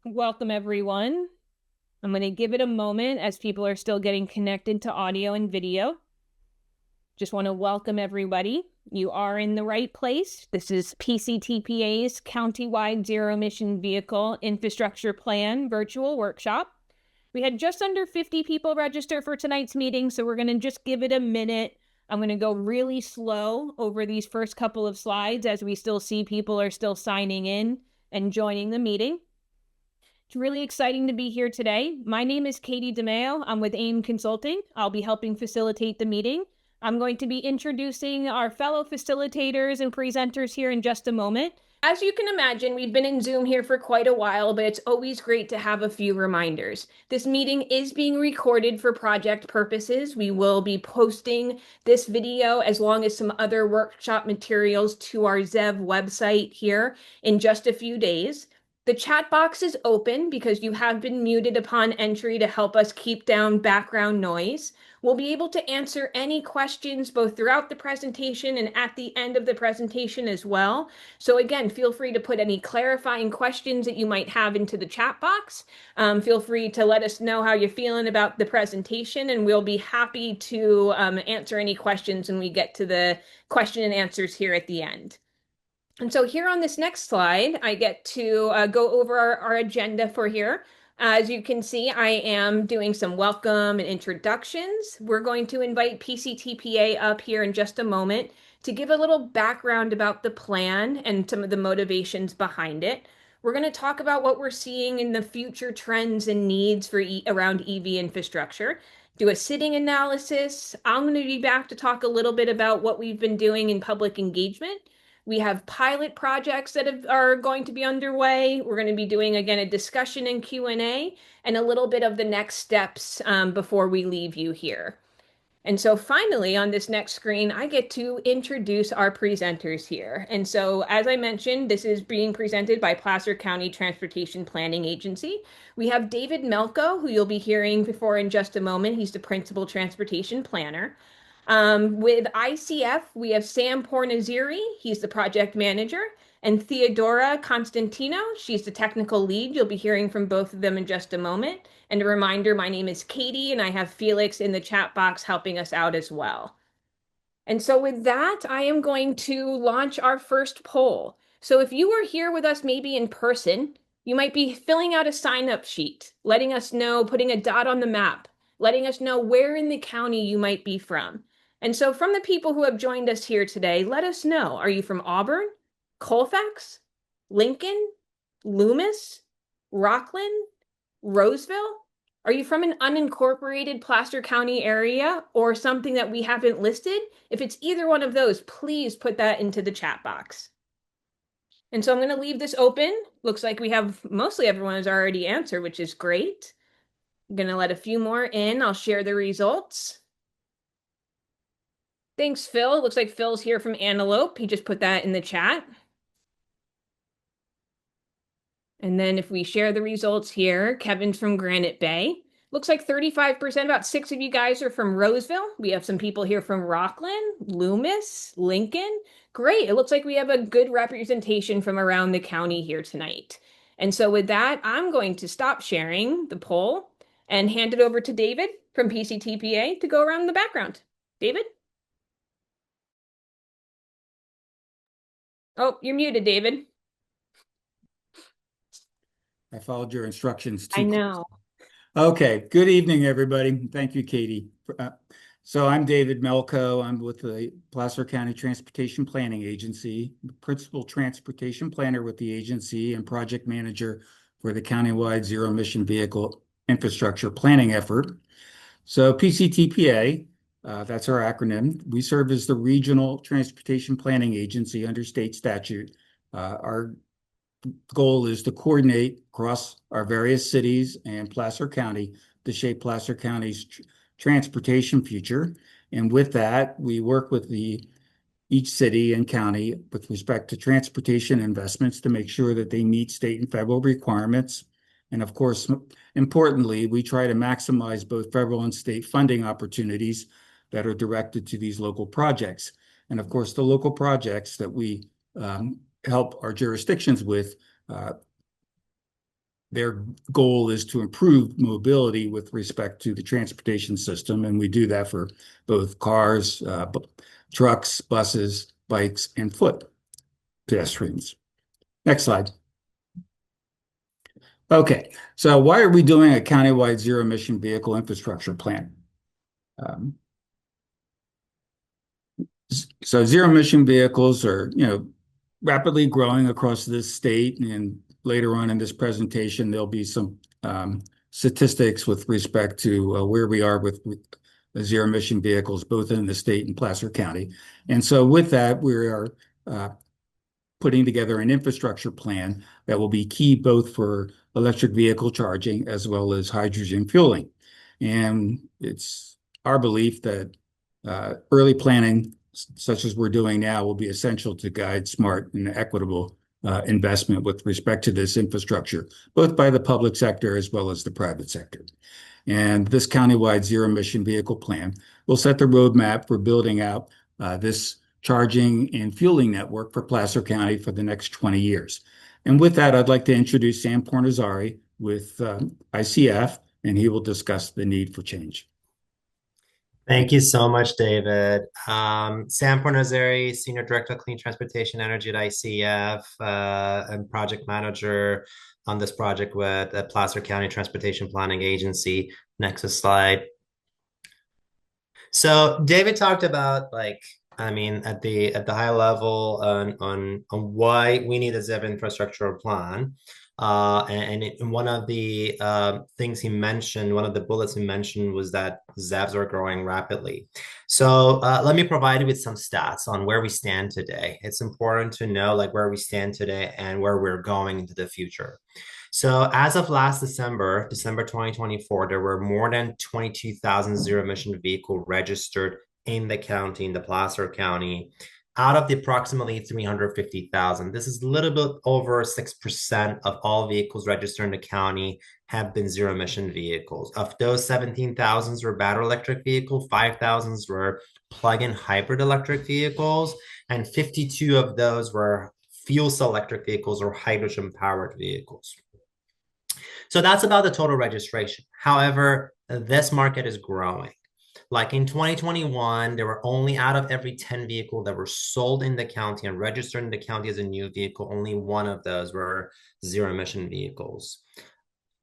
Welcome, everyone. I'm going to give it a moment as people are still getting connected to audio and video. Just want to welcome everybody. You are in the right place. This is PCTPA's countywide Zero Emission Vehicle Infrastructure Plan virtual workshop. We had just under 50 people register for tonight's meeting, so we're going to just give it a minute. I'm going to go really slow over these first couple of slides as we still see people are still signing in and joining the meeting. It's really exciting to be here today. My name is Katie DeMeo. I'm with AIM Consulting. I'll be helping facilitate the meeting. I'm going to be introducing our fellow facilitators and presenters here in just a moment. As you can imagine, we've been in Zoom here for quite a while, but it's always great to have a few reminders. This meeting is being recorded for project purposes. We will be posting this video as long as some other workshop materials to our ZEV website here in just a few days. The chat box is open because you have been muted upon entry to help us keep down background noise. We'll be able to answer any questions both throughout the presentation and at the end of the presentation as well. So again, feel free to put any clarifying questions that you might have into the chat box. Feel free to let us know how you're feeling about the presentation, and we'll be happy to answer any questions when we get to the question and answers here at the end. And so here on this next slide, I get to go over our agenda for here. As you can see, I am doing some welcome and introductions. We're going to invite PCTPA up here in just a moment to give a little background about the plan and some of the motivations behind it. We're going to talk about what we're seeing in the future trends and needs for around EV infrastructure, do a sitting analysis. I'm going to be back to talk a little bit about what we've been doing in public engagement. We have pilot projects that are going to be underway. We're going to be doing, again, a discussion and Q&A and a little bit of the next steps before we leave you here. And so finally, on this next screen, I get to introduce our presenters here. And so, as I mentioned, this is being presented by Placer County Transportation Planning Agency. We have David Melko, who you'll be hearing before in just a moment. He's the Principal Transportation Planner. With ICF, we have Sam Pornaziri, he's the project manager, and Theodora Constantino, she's the technical lead. You'll be hearing from both of them in just a moment. And a reminder, my name is Katie, and I have Felix in the chat box helping us out as well. And so with that, I am going to launch our first poll. So if you were here with us maybe in person, you might be filling out a sign-up sheet, letting us know, putting a dot on the map, letting us know where in the county you might be from. And so from the people who have joined us here today, let us know, are you from Auburn, Colfax, Lincoln, Loomis, Rockland, Roseville? Are you from an unincorporated Placer County area or something that we haven't listed? If it's either one of those, please put that into the chat box. And so I'm going to leave this open. Looks like we have mostly everyone has already answered, which is great. I'm going to let a few more in. I'll share the results. Thanks, Phil. Looks like Phil's here from Antelope. He just put that in the chat. And then if we share the results here, Kevin's from Granite Bay. Looks like 35%, about 6 of you guys are from Roseville. We have some people here from Rockland, Loomis, Lincoln. Great. It looks like we have a good representation from around the county here tonight. And so with that, I'm going to stop sharing the poll and hand it over to David from PCTPA to go around the background. David? Oh, you're muted, David. I followed your instructions too. I know. Okay. Good evening, everybody. Thank you, Katie. So I'm David Melko. I'm with the Placer County Transportation Planning Agency, Principal Transportation Planner with the agency and project manager for the countywide Zero Emission Vehicle Infrastructure Planning effort. So PCTPA, that's our acronym. We serve as the Regional Transportation Planning Agency under state statute. Our goal is to coordinate across our various cities and Placer County to shape Placer County's transportation future. And with that, we work with each city and county with respect to transportation investments to make sure that they meet state and federal requirements. And of course, importantly, we try to maximize both federal and state funding opportunities that are directed to these local projects. And of course, the local projects that we help our jurisdictions with their goal is to improve mobility with respect to the transportation system, and we do that for both cars, trucks, buses, bikes, and foot pedestrians. Next slide. Okay, so why are we doing a countywide zero emission vehicle infrastructure plan? So zero emission vehicles are, rapidly growing across this state, and later on in this presentation, there'll be some statistics with respect to where we are with zero emission vehicles, both in the state and Placer County. And so with that, we are putting together an infrastructure plan that will be key both for electric vehicle charging as well as hydrogen fueling. And it's our belief that early planning, such as we're doing now, will be essential to guide smart and equitable investment with respect to this infrastructure, both by the public sector as well as the private sector. And this countywide zero emission vehicle plan will set the roadmap for building out this charging and fueling network for Placer County for the next 20 years. And with that, I'd like to introduce Sam Pornazzari with ICF, and he will discuss the need for change. Thank you so much, David. Sam Pornazzari, Senior Director of Clean Transportation Energy at ICF, and Project Manager on this project with the Placer County Transportation Planning Agency. Next slide. So David talked about at the high level on why we need a ZEV infrastructure plan. And one of the things he mentioned, one of the bullets he mentioned was that ZEVs are growing rapidly. So let me provide you with some stats on where we stand today. It's important to know where we stand today and where we're going into the future. So as of last December 2024, there were more than 22,000 zero emission vehicle registered in the county, in the Placer County, out of the approximately 350,000. This is a little bit over 6% of all vehicles registered in the county have been zero emission vehicles. Of those, 17,000 were battery electric vehicles, 5,000 were plug-in hybrid electric vehicles, and 52 of those were fuel cell electric vehicles or hydrogen powered vehicles. So that's about the total registration. However, this market is growing. Like in 2021, there were only out of every 10 vehicles that were sold in the county and registered in the county as a new vehicle, only one of those were zero emission vehicles.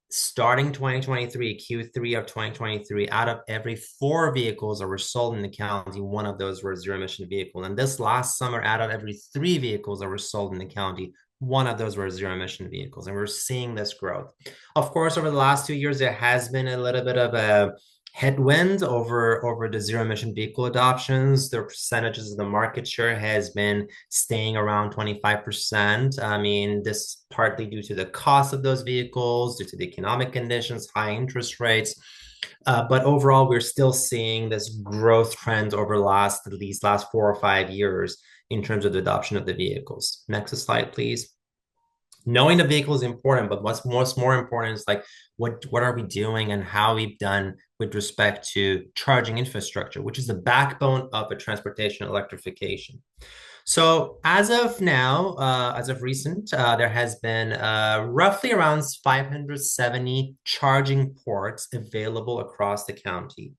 Starting 2023, Q3 of 2023, out of every 4 vehicles that were sold in the county, one of those were zero emission vehicle. And this last summer, out of every 3 vehicles that were sold in the county, one of those were zero emission vehicles. And we're seeing this growth. Of course, over the last 2 years, there has been a little bit of a headwind over the zero emission vehicle adoptions. The percentages of the market share has been staying around 25%. I mean, this partly due to the cost of those vehicles, due to the economic conditions, high interest rates. But overall, we're still seeing this growth trend over last 4 or 5 years in terms of the adoption of the vehicles. Next slide, please. Knowing the vehicle is important, but what's more important is what are we doing and how we've done with respect to charging infrastructure, which is the backbone of a transportation electrification. So as of now, as of recent, there has been roughly around 570 charging ports available across the county.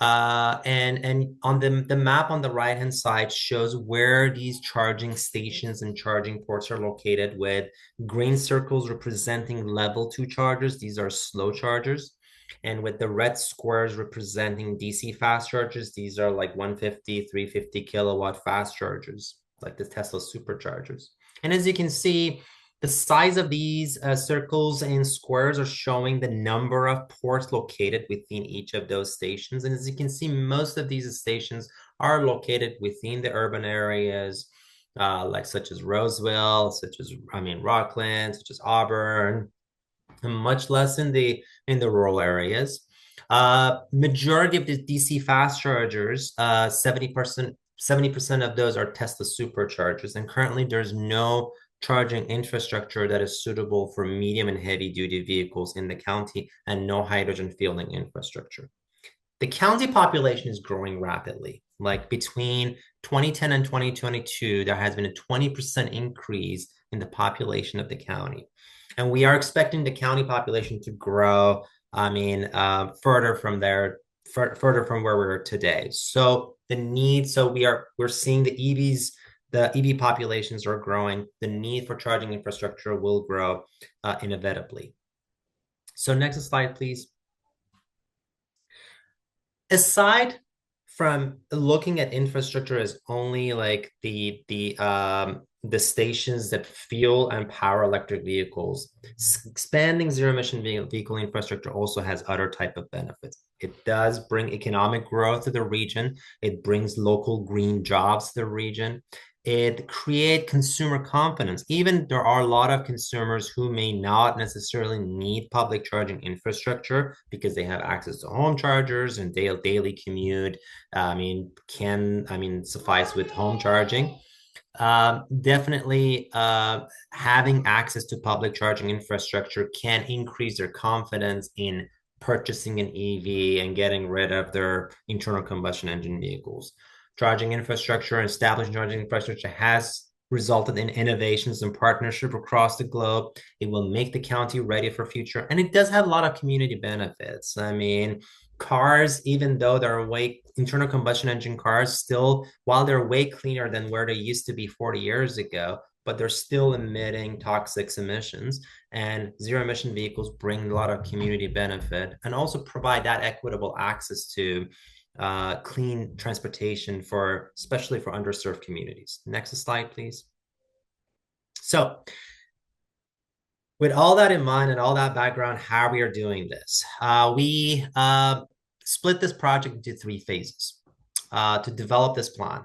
And on the map on the right hand side shows where these charging stations and charging ports are located, with green circles representing level 2 chargers. These are slow chargers. And with the red squares representing DC fast chargers, these are like 150, 350 kilowatt fast chargers, like the Tesla superchargers. And as you can see, the size of these circles and squares are showing the number of ports located within each of those stations. And as you can see, most of these stations are located within the urban areas, such as Roseville, Rockland, such as Auburn, and much less in the rural areas. Majority of the DC fast chargers, 70% of those are Tesla superchargers. And currently there's no charging infrastructure that is suitable for medium and heavy duty vehicles in the county, and no hydrogen fueling infrastructure. The county population is growing rapidly. Like between 2010 and 2022, there has been a 20% increase in the population of the county. And we are expecting the county population to grow, further from there, further from where we're today. So we're seeing the EV populations are growing. The need for charging infrastructure will grow inevitably. So next slide, please. Aside from looking at infrastructure as only like the stations that fuel and power electric vehicles, expanding zero emission vehicle infrastructure also has other type of benefits. It does bring economic growth to the region. It brings local green jobs to the region. It creates consumer confidence. Even there are a lot of consumers who may not necessarily need public charging infrastructure because they have access to home chargers and daily commute. Suffice with home charging. Definitely having access to public charging infrastructure can increase their confidence in purchasing an EV and getting rid of their internal combustion engine vehicles. Charging infrastructure and establishing charging infrastructure has resulted in innovations and partnership across the globe. It will make the county ready for future, and it does have a lot of community benefits. Cars, even though they're internal combustion engine cars, still, while they're way cleaner than where they used to be 40 years ago, but they're still emitting toxic emissions. And zero emission vehicles bring a lot of community benefit and also provide that equitable access to clean transportation especially for underserved communities. Next slide, please. So with all that in mind and all that background, how we are doing this, we split this project into 3 phases to develop this plan.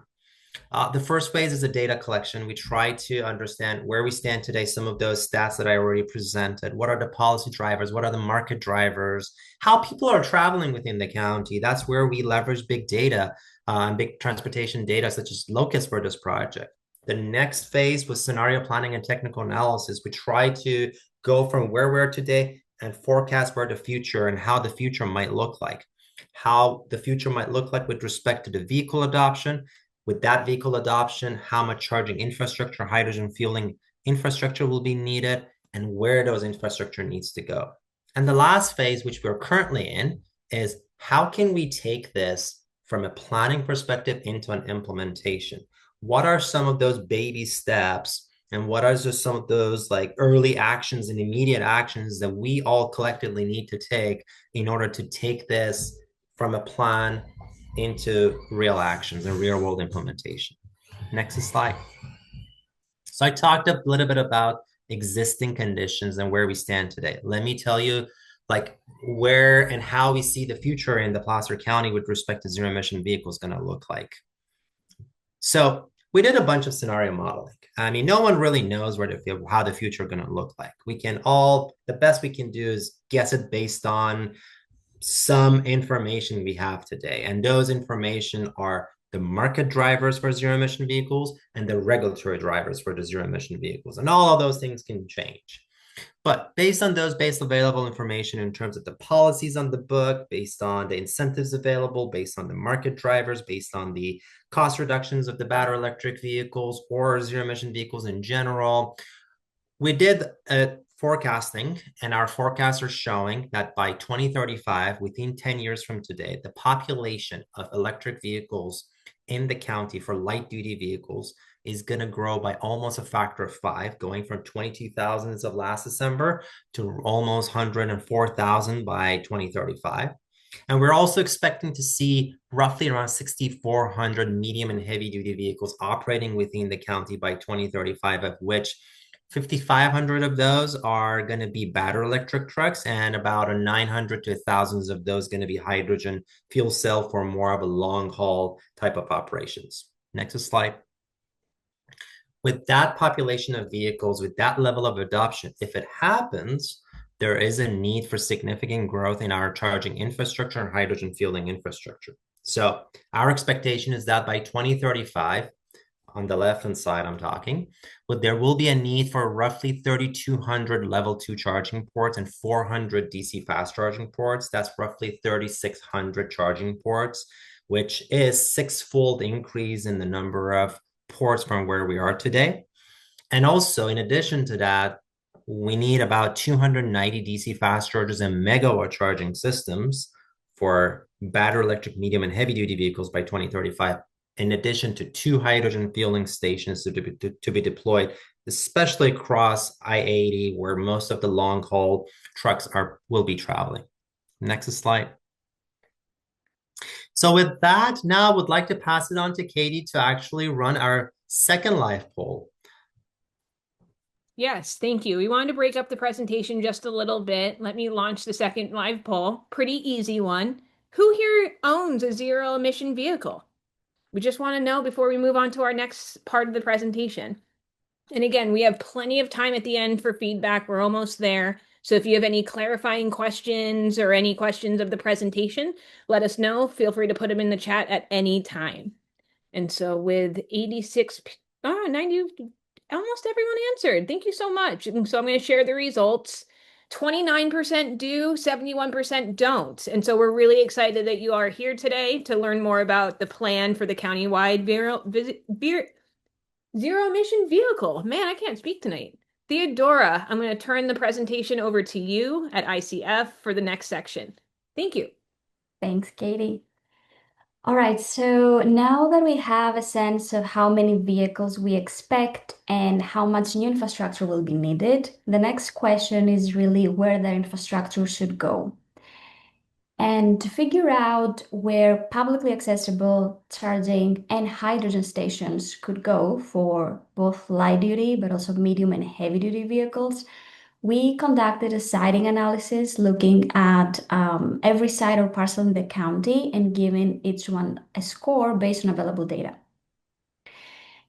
The first phase is a data collection. We try to understand where we stand today, some of those stats that I already presented. What are the policy drivers? What are the market drivers? How people are traveling within the county. That's where we leverage big data and big transportation data, such as Locust, for this project. The next phase was scenario planning and technical analysis. We try to go from where we are today and forecast where the future and how the future might look like. How the future might look like with respect to the vehicle adoption. With that vehicle adoption, how much charging infrastructure, hydrogen fueling infrastructure will be needed, and where those infrastructure needs to go. And the last phase, which we're currently in, is how can we take this from a planning perspective into an implementation? What are some of those baby steps, and what are just some of those like early actions and immediate actions that we all collectively need to take in order to take this from a plan into real actions and real world implementation? Next slide. So I talked a little bit about existing conditions and where we stand today. Let me tell you like where and how we see the future in the Placer County with respect to zero emission vehicles going to look like. So we did a bunch of scenario modeling. No one really knows how the future is going to look like. The best we can do is guess it based on some information we have today. And those information are the market drivers for zero emission vehicles and the regulatory drivers for the zero emission vehicles. And all of those things can change. But based on those base available information in terms of the policies on the book, based on the incentives available, based on the market drivers, based on the cost reductions of the battery electric vehicles or zero emission vehicles in general, we did a forecasting, and our forecasts are showing that by 2035, within 10 years from today, the population of electric vehicles in the county for light duty vehicles is going to grow by almost a factor of 5, going from 22,000 as of last December to almost 104,000 by 2035. And we're also expecting to see roughly around 6,400 medium and heavy duty vehicles operating within the county by 2035, of which 5,500 of those are going to be battery electric trucks, and about 900 to 1,000 of those going to be hydrogen fuel cell for more of a long haul type of operations. Next slide. With that population of vehicles, with that level of adoption, if it happens, there is a need for significant growth in our charging infrastructure and hydrogen fueling infrastructure. So our expectation is that by 2035, on the left-hand side I'm talking, but there will be a need for roughly 3,200 level 2 charging ports and 400 DC fast charging ports. That's roughly 3,600 charging ports, which is 6-fold increase in the number of ports from where we are today. And also, in addition to that, we need about 290 DC fast chargers and megawatt charging systems for battery electric medium and heavy duty vehicles by 2035, in addition to 2 hydrogen fueling stations to be deployed, especially across I-80, where most of the long haul trucks will be traveling. Next slide. So with that, now I would like to pass it on to Katie to actually run our second live poll. Yes, thank you. We wanted to break up the presentation just a little bit. Let me launch the second live poll. Pretty easy one. Who here owns a zero emission vehicle? We just want to know before we move on to our next part of the presentation. And again, we have plenty of time at the end for feedback. We're almost there. So if you have any clarifying questions or any questions of the presentation, let us know. Feel free to put them in the chat at any time. And so with 86, 90, almost everyone answered. Thank you so much. And so I'm going to share the results. 29% do, 71% don't. And so we're really excited that you are here today to learn more about the plan for the countywide zero emission vehicle. Man, I can't speak tonight. Theodora, I'm going to turn the presentation over to you at ICF for the next section. Thank you. Thanks, Katie. All right, so now that we have a sense of how many vehicles we expect and how much new infrastructure will be needed, the next question is really where the infrastructure should go. And to figure out where publicly accessible charging and hydrogen stations could go for both light duty, but also medium and heavy duty vehicles, we conducted a siting analysis looking at every site or parcel in the county and giving each one a score based on available data.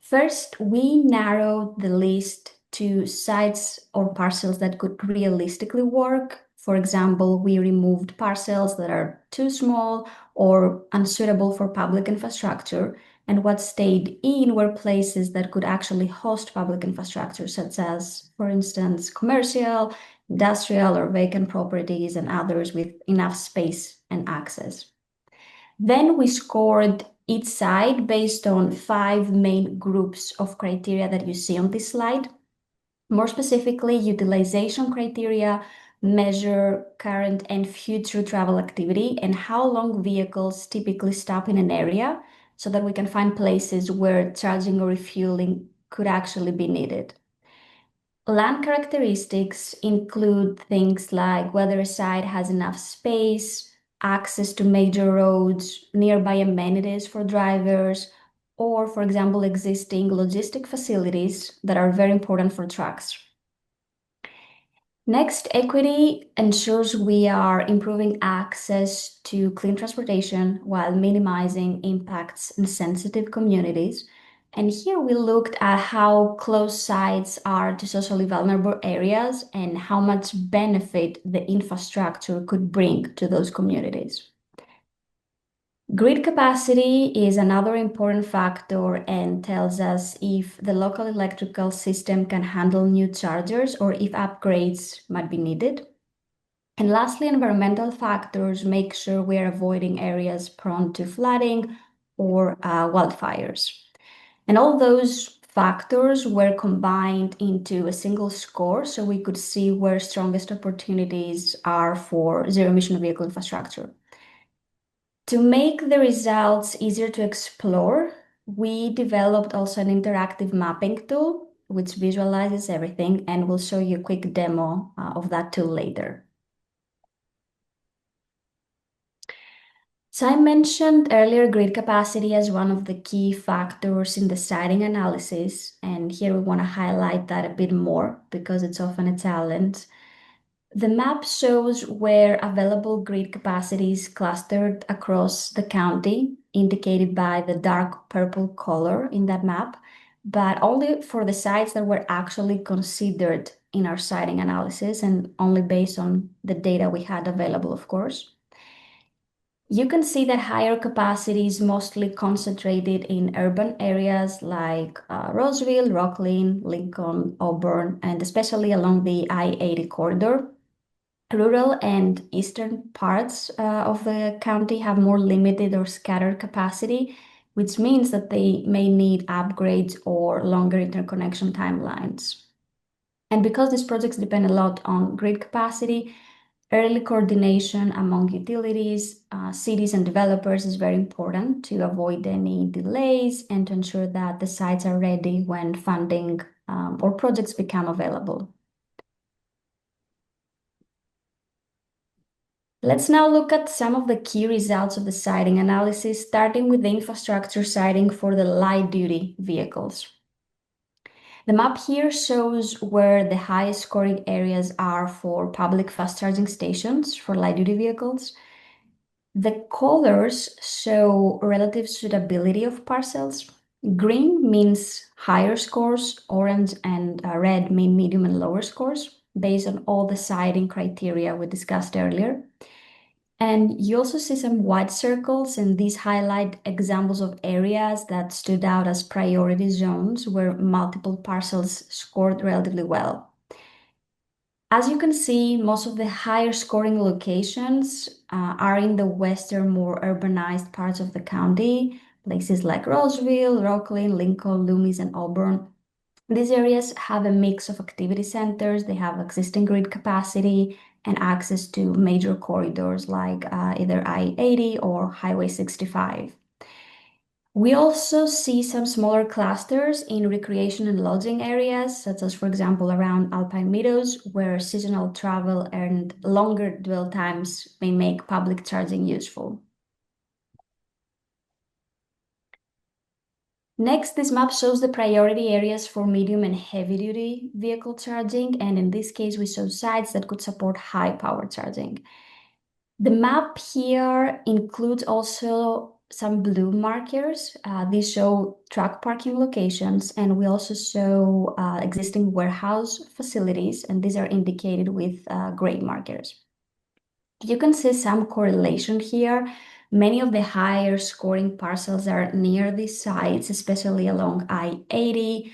First, we narrowed the list to sites or parcels that could realistically work. For example, we removed parcels that are too small or unsuitable for public infrastructure, and what stayed in were places that could actually host public infrastructure, such as, for instance, commercial, industrial, or vacant properties, and others with enough space and access. Then we scored each site based on 5 main groups of criteria that you see on this slide. More specifically, utilization criteria measure current and future travel activity and how long vehicles typically stop in an area so that we can find places where charging or refueling could actually be needed. Land characteristics include things like whether a site has enough space, access to major roads, nearby amenities for drivers, or, for example, existing logistic facilities that are very important for trucks. Next, equity ensures we are improving access to clean transportation while minimizing impacts in sensitive communities. And here we looked at how close sites are to socially vulnerable areas and how much benefit the infrastructure could bring to those communities. Grid capacity is another important factor and tells us if the local electrical system can handle new chargers or if upgrades might be needed. And lastly, environmental factors make sure we are avoiding areas prone to flooding or wildfires. And all those factors were combined into a single score so we could see where strongest opportunities are for zero emission vehicle infrastructure. To make the results easier to explore, we developed also an interactive mapping tool which visualizes everything, and we'll show you a quick demo of that tool later. So I mentioned earlier grid capacity as one of the key factors in the siting analysis, and here we want to highlight that a bit more because it's often a challenge. The map shows where available grid capacity is clustered across the county, indicated by the dark purple color in that map, but only for the sites that were actually considered in our siting analysis and only based on the data we had available, of course. You can see that higher capacity is mostly concentrated in urban areas like Roseville, Rocklin, Lincoln, Auburn, and especially along the I-80 corridor. Rural and eastern parts of the county have more limited or scattered capacity, which means that they may need upgrades or longer interconnection timelines. And because these projects depend a lot on grid capacity, early coordination among utilities, cities, and developers is very important to avoid any delays and to ensure that the sites are ready when funding or projects become available. Let's now look at some of the key results of the siting analysis, starting with the infrastructure siting for the light-duty vehicles. The map here shows where the highest scoring areas are for public fast charging stations for light-duty vehicles. The colors show relative suitability of parcels. Green means higher scores, orange and red mean medium and lower scores, based on all the siting criteria we discussed earlier. And you also see some white circles, and these highlight examples of areas that stood out as priority zones where multiple parcels scored relatively well. As you can see, most of the higher scoring locations are in the western, more urbanized parts of the county, places like Roseville, Rocklin, Lincoln, Loomis, and Auburn. These areas have a mix of activity centers, they have existing grid capacity, and access to major corridors like either I-80 or Highway 65. We also see some smaller clusters in recreation and lodging areas, such as, for example, around Alpine Meadows, where seasonal travel and longer dwell times may make public charging useful. Next, this map shows the priority areas for medium and heavy-duty vehicle charging, and in this case, we show sites that could support high-power charging. The map here includes also some blue markers. These show truck parking locations, and we also show existing warehouse facilities, and these are indicated with gray markers. You can see some correlation here. Many of the higher scoring parcels are near these sites, especially along I-80.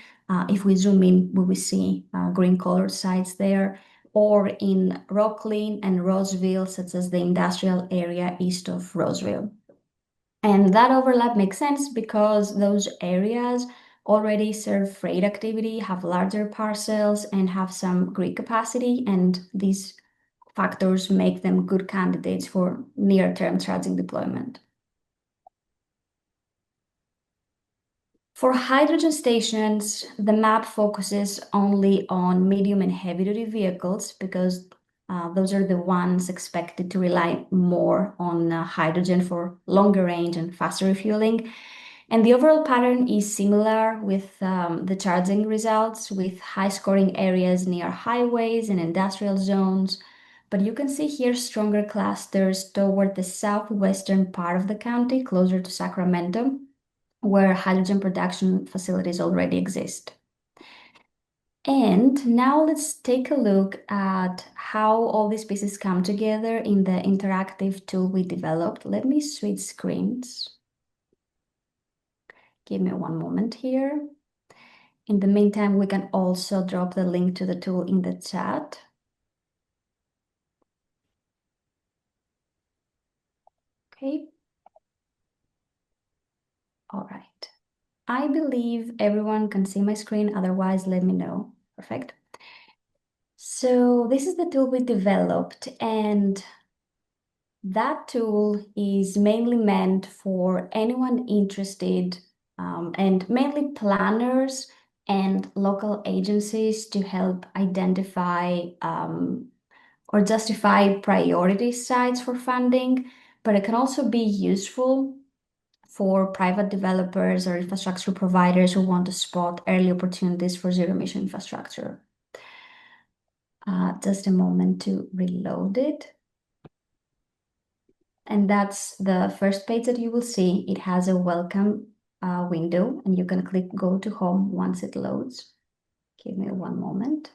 If we zoom in, we will see green colored sites there, or in Rocklin and Roseville, such as the industrial area east of Roseville. And that overlap makes sense because those areas already serve freight activity, have larger parcels, and have some grid capacity, and these factors make them good candidates for near-term charging deployment. For hydrogen stations, the map focuses only on medium and heavy-duty vehicles because those are the ones expected to rely more on hydrogen for longer range and faster refueling. And the overall pattern is similar with the charging results, with high-scoring areas near highways and industrial zones. But you can see here stronger clusters toward the southwestern part of the county, closer to Sacramento, where hydrogen production facilities already exist. And now let's take a look at how all these pieces come together in the interactive tool we developed. Let me switch screens. Give me one moment here. In the meantime, we can also drop the link to the tool in the chat. Okay. All right. I believe everyone can see my screen, otherwise let me know. Perfect. So this is the tool we developed, and that tool is mainly meant for anyone interested, and mainly planners and local agencies to help identify or justify priority sites for funding, but it can also be useful for private developers or infrastructure providers who want to spot early opportunities for zero-emission infrastructure. Just a moment to reload it. And that's the first page that you will see. It has a welcome window, and you can click go to home once it loads. Give me one moment.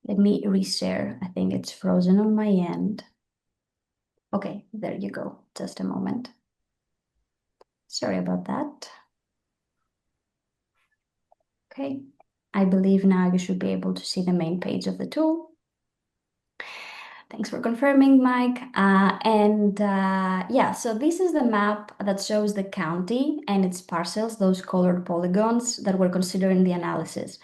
Let me reshare. I think it's frozen on my end. Okay, there you go. Just a moment. Sorry about that. Okay. I believe now you should be able to see the main page of the tool. Thanks for confirming, Mike. Yeah, so this is the map that shows the county and its parcels, those colored polygons that were considered in the analysis.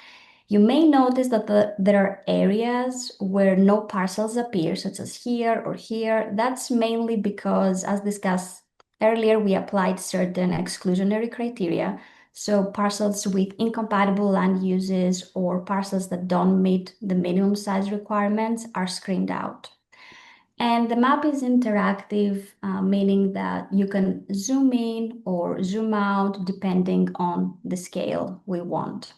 You may notice that there are areas where no parcels appear, such as here or here. That's mainly because, as discussed earlier, we applied certain exclusionary criteria. So parcels with incompatible land uses or parcels that don't meet the minimum size requirements are screened out. And the map is interactive, meaning that you can zoom in or zoom out depending on the scale we want.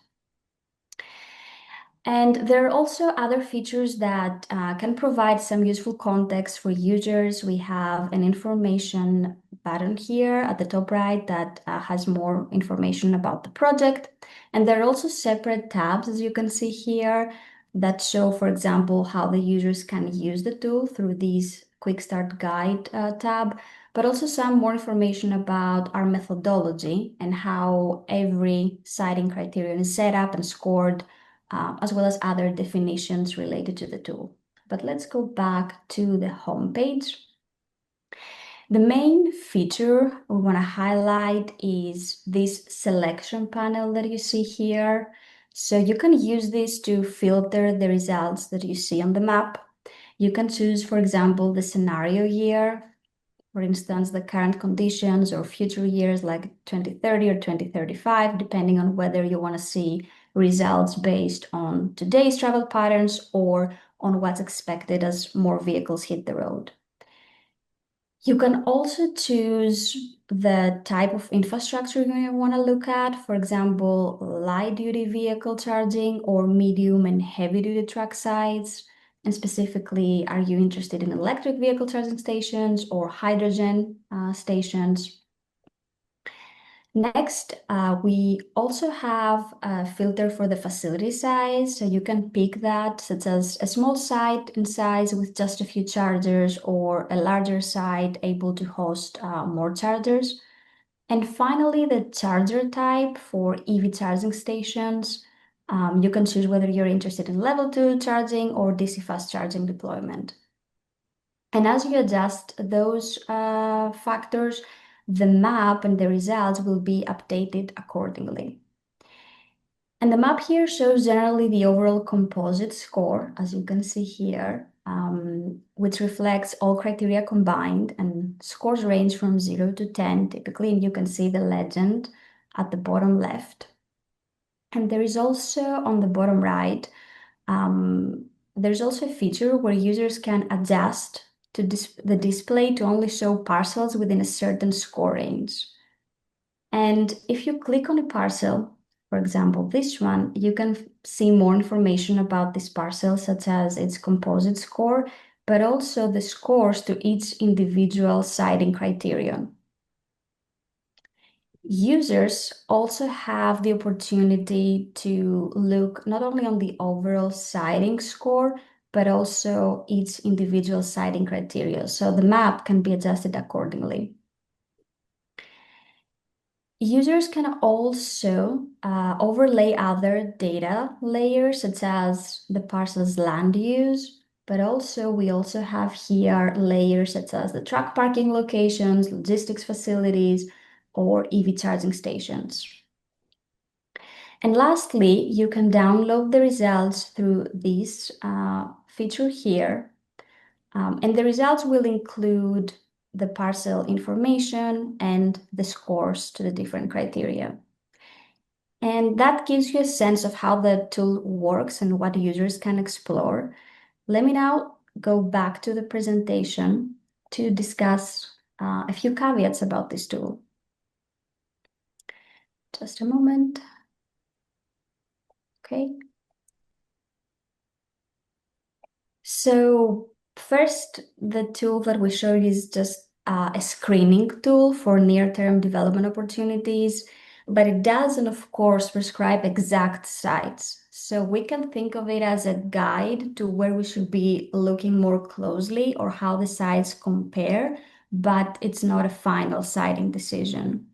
And there are also other features that can provide some useful context for users. We have an information button here at the top right that has more information about the project. And there are also separate tabs, as you can see here, that show, for example, how the users can use the tool through these Quick Start Guide tab, but also some more information about our methodology and how every citing criterion is set up and scored, as well as other definitions related to the tool. But let's go back to the home page. The main feature we want to highlight is this selection panel that you see here. So you can use this to filter the results that you see on the map. You can choose, for example, the scenario year, for instance, the current conditions, or future years like 2030 or 2035, depending on whether you want to see results based on today's travel patterns or on what's expected as more vehicles hit the road. You can also choose the type of infrastructure you want to look at, for example, light-duty vehicle charging or medium and heavy-duty truck sites. And specifically, are you interested in electric vehicle charging stations or hydrogen stations? Next, we also have a filter for the facility size. So you can pick that, such as a small site in size with just a few chargers, or a larger site able to host more chargers. And finally, the charger type for EV charging stations. You can choose whether you're interested in level 2 charging or DC fast charging deployment. And as you adjust those factors, the map and the results will be updated accordingly. And the map here shows generally the overall composite score, as you can see here, which reflects all criteria combined, and scores range from 0 to 10 typically, and you can see the legend at the bottom left. And there is also on the bottom right, there's also a feature where users can adjust to the display to only show parcels within a certain score range. And if you click on a parcel, for example, this one, you can see more information about this parcel, such as its composite score, but also the scores to each individual citing criterion. Users also have the opportunity to look not only on the overall citing score, but also each individual citing criteria. So the map can be adjusted accordingly. Users can also overlay other data layers, such as the parcel's land use, but also we also have here layers such as the truck parking locations, logistics facilities, or EV charging stations. And lastly, you can download the results through this feature here. And the results will include the parcel information and the scores to the different criteria. And that gives you a sense of how the tool works and what users can explore. Let me now go back to the presentation to discuss a few caveats about this tool. Just a moment. Okay. So first, the tool that we showed is just a screening tool for near-term development opportunities, but it doesn't, of course, prescribe exact sites. So we can think of it as a guide to where we should be looking more closely or how the sites compare, but it's not a final siting decision.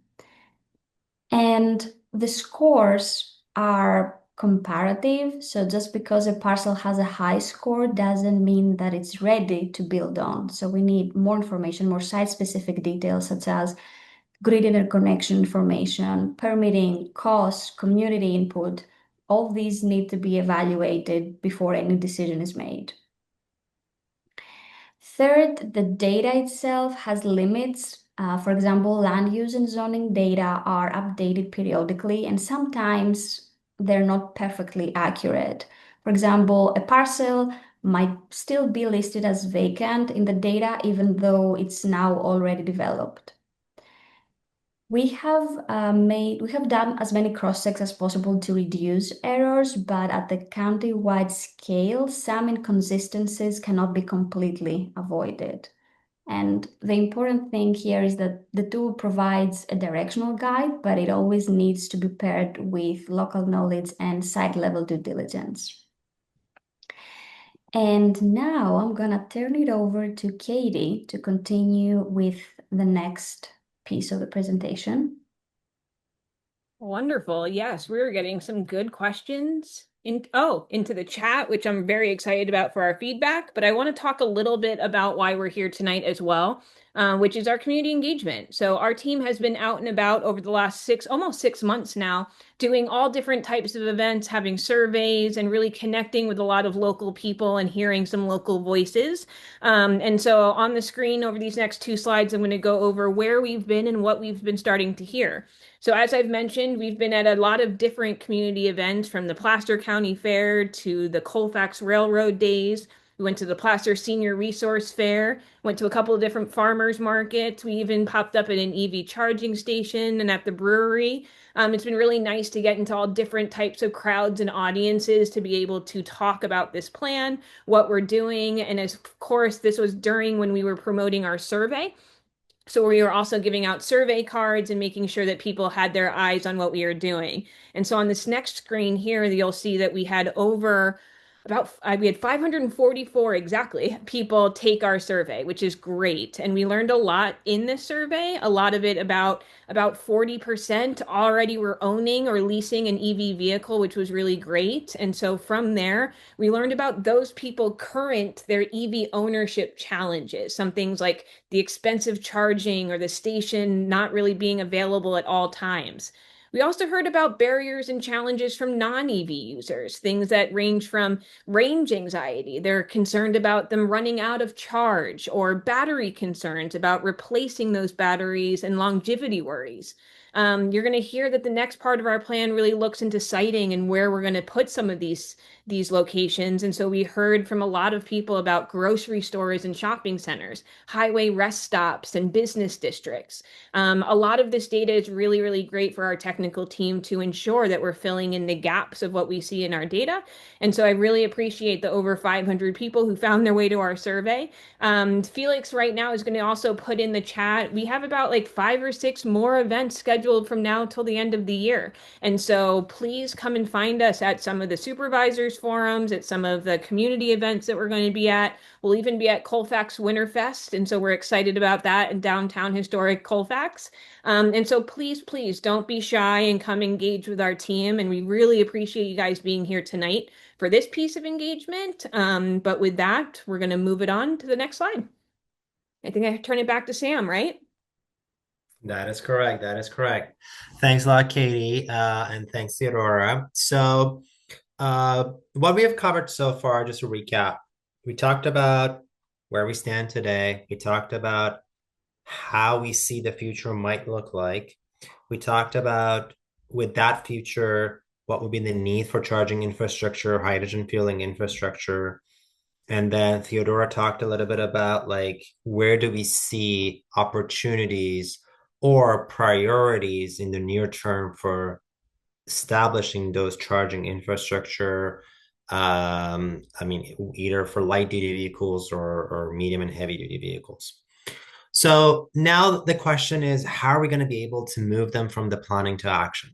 And the scores are comparative. So just because a parcel has a high score doesn't mean that it's ready to build on. So we need more information, more site-specific details such as grid interconnection information, permitting, costs, community input. All these need to be evaluated before any decision is made. Third, the data itself has limits. For example, land use and zoning data are updated periodically, and sometimes they're not perfectly accurate. For example, a parcel might still be listed as vacant in the data, even though it's now already developed. We have done as many cross-checks as possible to reduce errors, but at the county-wide scale, some inconsistencies cannot be completely avoided. And the important thing here is that the tool provides a directional guide, but it always needs to be paired with local knowledge and site-level due diligence. And now I'm gonna turn it over to Katie to continue with the next piece of the presentation. Wonderful. Yes, we're getting some good questions into the chat, which I'm very excited about for our feedback. But I want to talk a little bit about why we're here tonight as well, which is our community engagement. So our team has been out and about over the last almost 6 months now, doing all different types of events, having surveys, and really connecting with a lot of local people and hearing some local voices. And so on the screen over these next 2 slides, I'm going to go over where we've been and what we've been starting to hear. So as I've mentioned, we've been at a lot of different community events, from the Placer County Fair to the Colfax Railroad Days. We went to the Placer Senior Resource Fair, went to a couple of different farmers markets. We even popped up at an EV charging station and at the brewery. It's been really nice to get into all different types of crowds and audiences to be able to talk about this plan, what we're doing. And of course, this was during when we were promoting our survey. So we were also giving out survey cards and making sure that people had their eyes on what we were doing. And so on this next screen here, you'll see that we had we had 544 exactly people take our survey, which is great. And we learned a lot in this survey. A lot of it about 40% already were owning or leasing an EV vehicle, which was really great. And so from there, we learned about those people their EV ownership challenges, some things like the expensive charging or the station not really being available at all times. We also heard about barriers and challenges from non-EV users, things that range from range anxiety. They're concerned about them running out of charge, or battery concerns about replacing those batteries, and longevity worries. You're going to hear that the next part of our plan really looks into siting and where we're going to put some of these locations. And so we heard from a lot of people about grocery stores and shopping centers, highway rest stops, and business districts. A lot of this data is really, really great for our technical team to ensure that we're filling in the gaps of what we see in our data. And so I really appreciate the over 500 people who found their way to our survey. Felix right now is going to also put in the chat, we have about like 5 or 6 more events scheduled from now till the end of the year. And so please come and find us at some of the supervisors forums, at some of the community events that we're going to be at. We'll even be at Colfax Winterfest. And so we're excited about that in downtown historic Colfax. And so please don't be shy and come engage with our team. And we really appreciate you guys being here tonight for this piece of engagement. But with that, we're going to move it on to the next slide. I think I turn it back to Sam, right? That is correct. That is correct. Thanks a lot, Katie, and thanks, Theodora. So what we have covered so far, just to recap, we talked about where we stand today. We talked about how we see the future might look like. We talked about, with that future, what would be the need for charging infrastructure, hydrogen fueling infrastructure. And then Theodora talked a little bit about, like, where do we see opportunities or priorities in the near term for establishing those charging infrastructure. Either for light duty vehicles or medium and heavy duty vehicles. So now the question is, how are we going to be able to move them from the planning to action?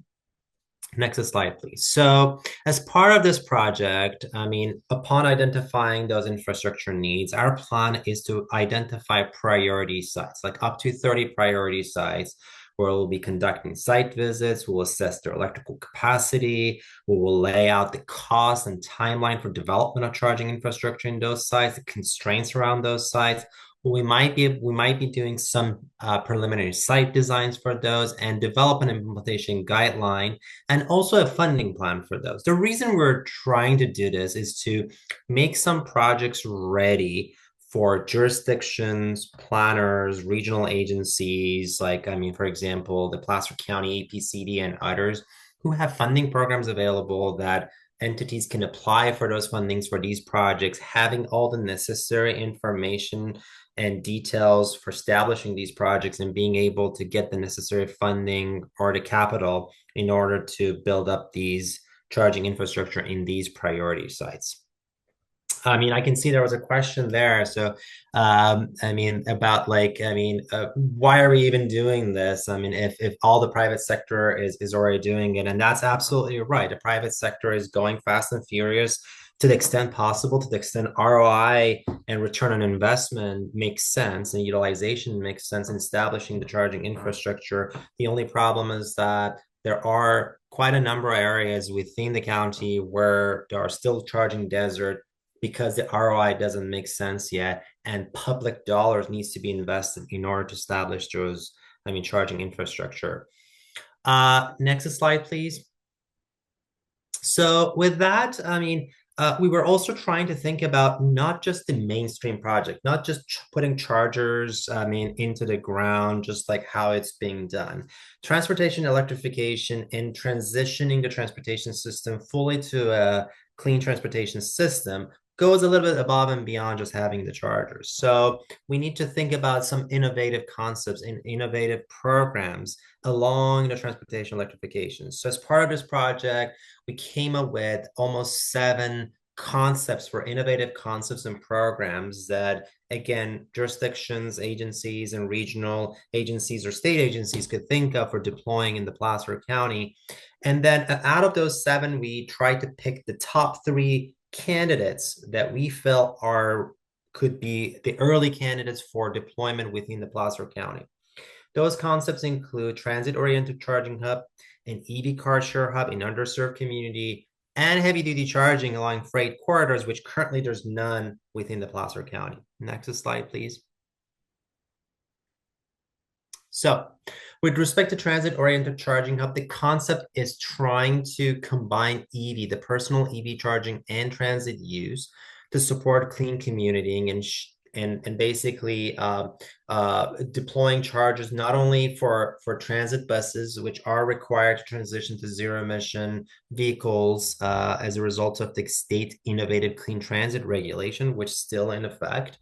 Next slide, please. So as part of this project, upon identifying those infrastructure needs, our plan is to identify priority sites, like up to 30 priority sites, where we'll be conducting site visits, we'll assess their electrical capacity, we will lay out the cost and timeline for development of charging infrastructure in those sites, the constraints around those sites. We might be doing some preliminary site designs for those and develop an implementation guideline and also a funding plan for those. The reason we're trying to do this is to make some projects ready for jurisdictions, planners, regional agencies, like, I mean, for example, the Placer County APCD and others who have funding programs available that entities can apply for those fundings for these projects, having all the necessary information and details for establishing these projects and being able to get the necessary funding or the capital in order to build up these charging infrastructure in these priority sites. I mean, I can see there was a question there. So, I mean, about like, why are we even doing this? I mean, if all the private sector is already doing it, and that's absolutely right. The private sector is going fast and furious to the extent possible, to the extent ROI and return on investment makes sense and utilization makes sense in establishing the charging infrastructure. The only problem is that there are quite a number of areas within the county where there are still charging desert because the ROI doesn't make sense yet, and public dollars needs to be invested in order to establish those, charging infrastructure. Next slide, please. So with that, we were also trying to think about not just the mainstream project, not just putting chargers, into the ground, just like how it's being done. Transportation electrification and transitioning the transportation system fully to a clean transportation system goes a little bit above and beyond just having the chargers. So we need to think about some innovative concepts and innovative programs along the transportation electrification. So as part of this project, we came up with almost 7 concepts for innovative concepts and programs that, again, jurisdictions, agencies, and regional agencies or state agencies could think of for deploying in the Placer County. And then out of those 7, we tried to pick the top 3 candidates that we felt could be the early candidates for deployment within the Placer County. Those concepts include transit-oriented charging hub, an EV car share hub in underserved community, and heavy-duty charging along freight corridors, which currently there's none within the Placer County. Next slide, please. So with respect to transit-oriented charging hub, the concept is trying to combine EV, the personal EV charging and transit use to support clean commuting and basically deploying chargers not only for transit buses, which are required to transition to zero emission vehicles as a result of the state innovative clean transit regulation, which is still in effect.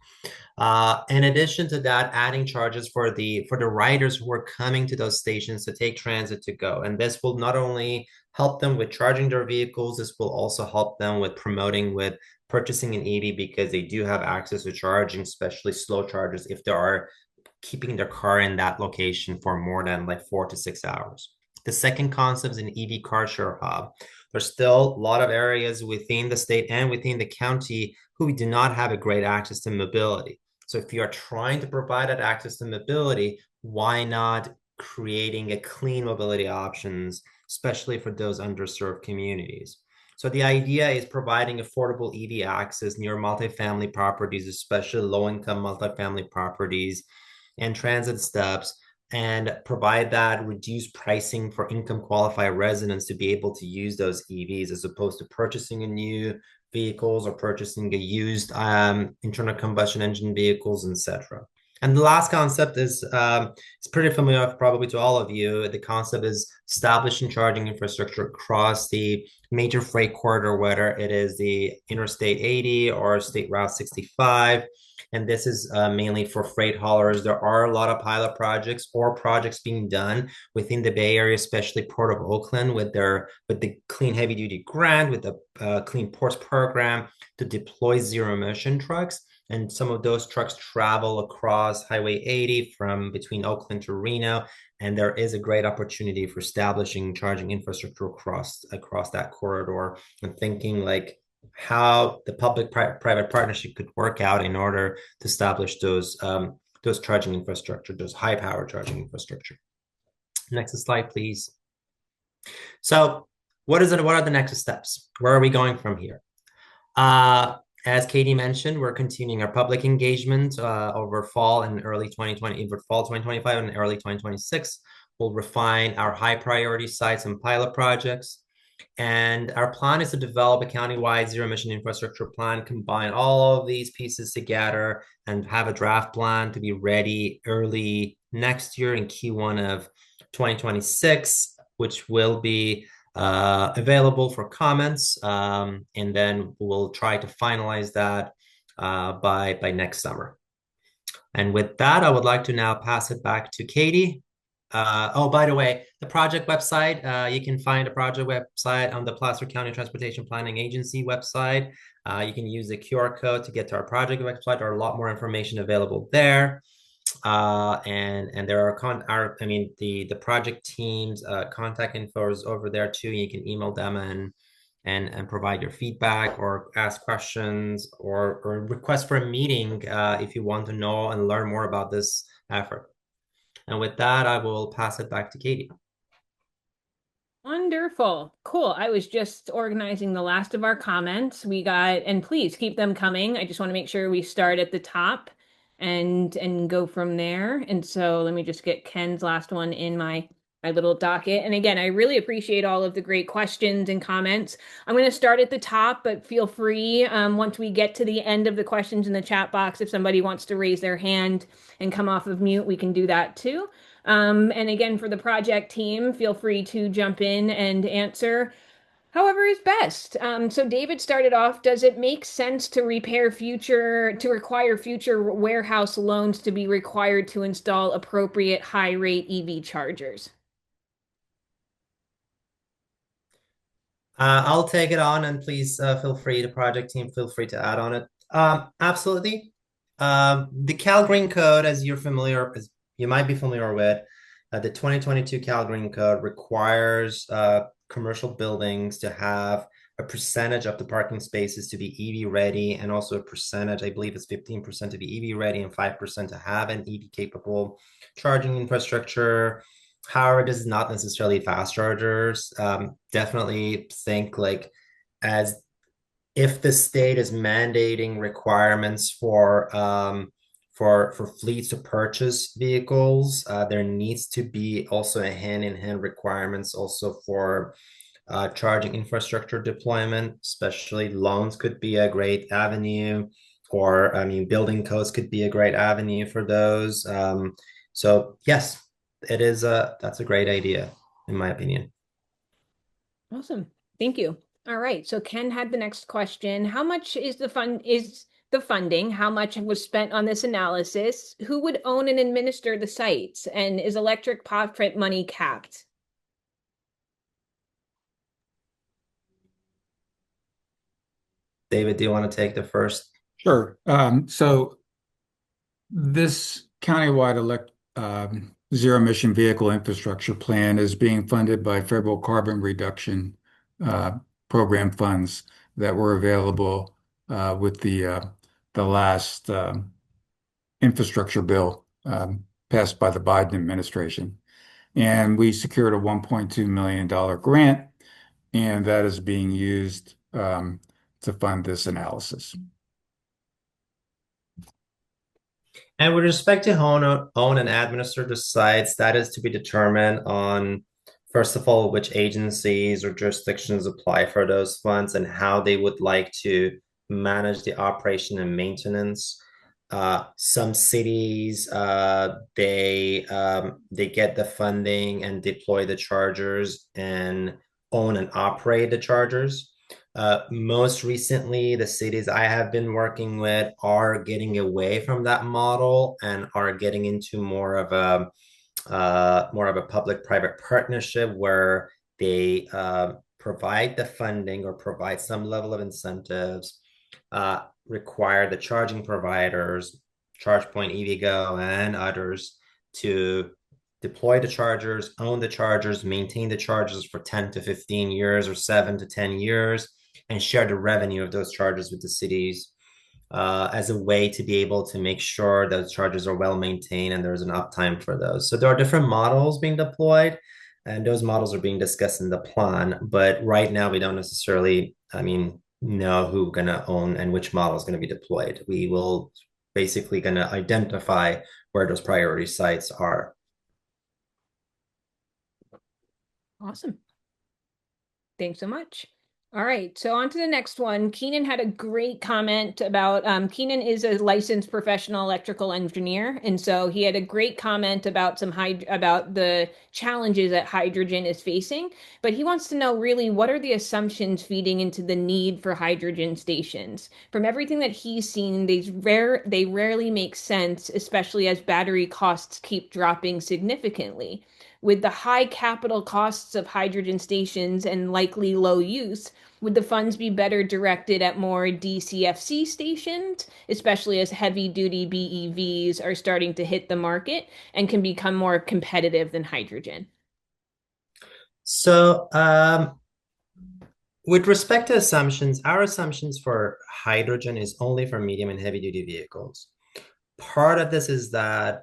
In addition to that, adding charges for the riders who are coming to those stations to take transit to go. And this will not only help them with charging their vehicles, this will also help them with promoting with purchasing an EV because they do have access to charging, especially slow chargers, if they are keeping their car in that location for more than like 4 to 6 hours. The second concept is an EV car share hub. There's still a lot of areas within the state and within the county who do not have a great access to mobility. So if you are trying to provide that access to mobility, why not creating a clean mobility options, especially for those underserved communities? So the idea is providing affordable EV access near multifamily properties, especially low-income multifamily properties and transit stops, and provide that reduced pricing for income qualified residents to be able to use those EVs as opposed to purchasing a new vehicles or purchasing a used internal combustion engine vehicles, etc. And the last concept is it's pretty familiar probably to all of you. The concept is establishing charging infrastructure across the major freight corridor, whether it is the Interstate 80 or State Route 65. And this is mainly for freight haulers. There are a lot of pilot projects or projects being done within the Bay Area, especially Port of Oakland with the Clean Heavy Duty Grant, with the Clean Ports Program to deploy zero emission trucks. And some of those trucks travel across Highway 80 from between Oakland to Reno. And there is a great opportunity for establishing charging infrastructure across that corridor and thinking like how the public-private partnership could work out in order to establish those charging infrastructure, those high-power charging infrastructure. Next slide, please. So what is it? What are the next steps? Where are we going from here? As Katie mentioned, we're continuing our public engagement over fall and early 2020, over fall 2025 and early 2026. We'll refine our high priority sites and pilot projects. And our plan is to develop a countywide zero emission infrastructure plan, combine all of these pieces together and have a draft plan to be ready early next year in Q1 of 2026, which will be available for comments. And then we'll try to finalize that by next summer. And with that, I would like to now pass it back to Katie. Oh, by the way, the project website, you can find a project website on the Placer County Transportation Planning Agency website. You can use the QR code to get to our project website. There are a lot more information available there. And there are the project teams contact info is over there too. You can email them and provide your feedback or ask questions or request for a meeting if you want to know and learn more about this effort. And with that, I will pass it back to Katie. Wonderful. Cool. I was just organizing the last of our comments. We got, and please keep them coming. I just want to make sure we start at the top and go from there. And so let me just get Ken's last one in my little docket. And again, I really appreciate all of the great questions and comments. I'm going to start at the top, but feel free once we get to the end of the questions in the chat box, if somebody wants to raise their hand and come off of mute, we can do that too. And again, for the project team, feel free to jump in and answer however is best. So David started off, does it make sense to require future warehouse loans to be required to install appropriate high rate EV chargers? I'll take it on, and please feel free, the project team, feel free to add on it. Absolutely. The Cal Green Code, as you might be familiar with, the 2022 Cal Green Code requires commercial buildings to have a percentage of the parking spaces to be EV ready, and also a percentage, I believe it's 15% to be EV ready and 5% to have an EV capable charging infrastructure. However, this is not necessarily fast chargers. Definitely think like as if the state is mandating requirements for fleets to purchase vehicles, there needs to be also a hand-in-hand requirements also for charging infrastructure deployment. Especially loans could be a great avenue, or building codes could be a great avenue for those. So yes, that's a great idea, in my opinion. Awesome. Thank you. All right. So Ken had the next question. How much is the funding? How much was spent on this analysis? Who would own and administer the sites? And is electric profit money capped? David, do you want to take the first? Sure. So this countywide zero emission vehicle infrastructure plan is being funded by federal carbon reduction program funds that were available with the last infrastructure bill passed by the Biden administration. And we secured a $1.2 million grant, and that is being used to fund this analysis. And with respect to own and administer the sites, that is to be determined on, first of all, which agencies or jurisdictions apply for those funds and how they would like to manage the operation and maintenance. Some cities, they get the funding and deploy the chargers and own and operate the chargers. Most recently, the cities I have been working with are getting away from that model and are getting into more of a public-private partnership where they provide the funding or provide some level of incentives, require the charging providers, ChargePoint, EVgo, and others to deploy the chargers, own the chargers, maintain the chargers for 10 to 15 years or 7 to 10 years, and share the revenue of those chargers with the cities. as a way to be able to make sure those chargers are well maintained and there's an uptime for those. So there are different models being deployed, and those models are being discussed in the plan. But right now, we don't necessarily, know who's going to own and which model is going to be deployed. We will basically going to identify where those priority sites are. Awesome. Thanks so much. All right, so on to the next one. Keenan had a great comment about, Keenan is a licensed professional electrical engineer, and so he had a great comment about about the challenges that hydrogen is facing, but he wants to know really what are the assumptions feeding into the need for hydrogen stations. From everything that he's seen, they rarely make sense, especially as battery costs keep dropping significantly. With the high capital costs of hydrogen stations and likely low use, would the funds be better directed at more DCFC stations, especially as heavy-duty BEVs are starting to hit the market and can become more competitive than hydrogen? So, with respect to assumptions, our assumptions for hydrogen is only for medium and heavy-duty vehicles. Part of this is that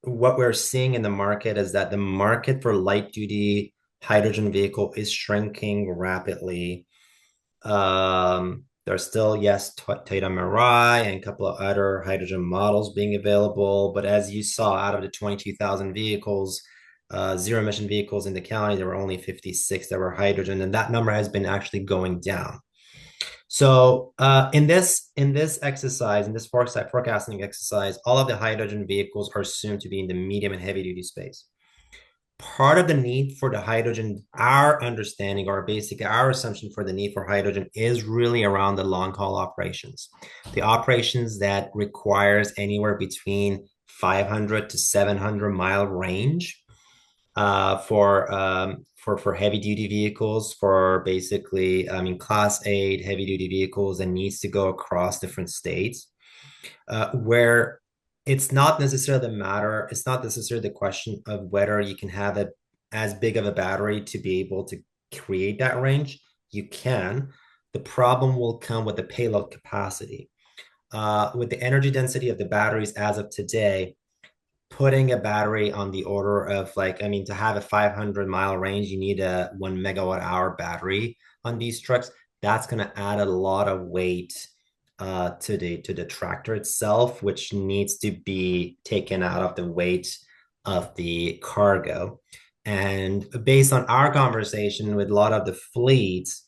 what we're seeing in the market is that the market for light duty hydrogen vehicle is shrinking rapidly. There's still, yes, Toyota Mirai and a couple of other hydrogen models being available. But as you saw, out of the 22,000 vehicles, zero emission vehicles in the county, there were only 56 that were hydrogen, and that number has been actually going down. So in this exercise, in this forecasting exercise, all of the hydrogen vehicles are assumed to be in the medium and heavy duty space. Part of the need for the hydrogen, our understanding or basically our assumption for the need for hydrogen is really around the long haul operations. The operations that requires anywhere between 500 to 700-mile range for heavy duty vehicles, for basically, Class 8 heavy duty vehicles, and needs to go across different states, where it's not necessarily the question of whether you can have as big of a battery to be able to create that range. You can. The problem will come with the payload capacity. With the energy density of the batteries as of today, putting a battery on the order of to have a 500-mile range, you need a 1 megawatt hour battery on these trucks. That's going to add a lot of weight to the tractor itself, which needs to be taken out of the weight of the cargo. And based on our conversation with a lot of the fleets,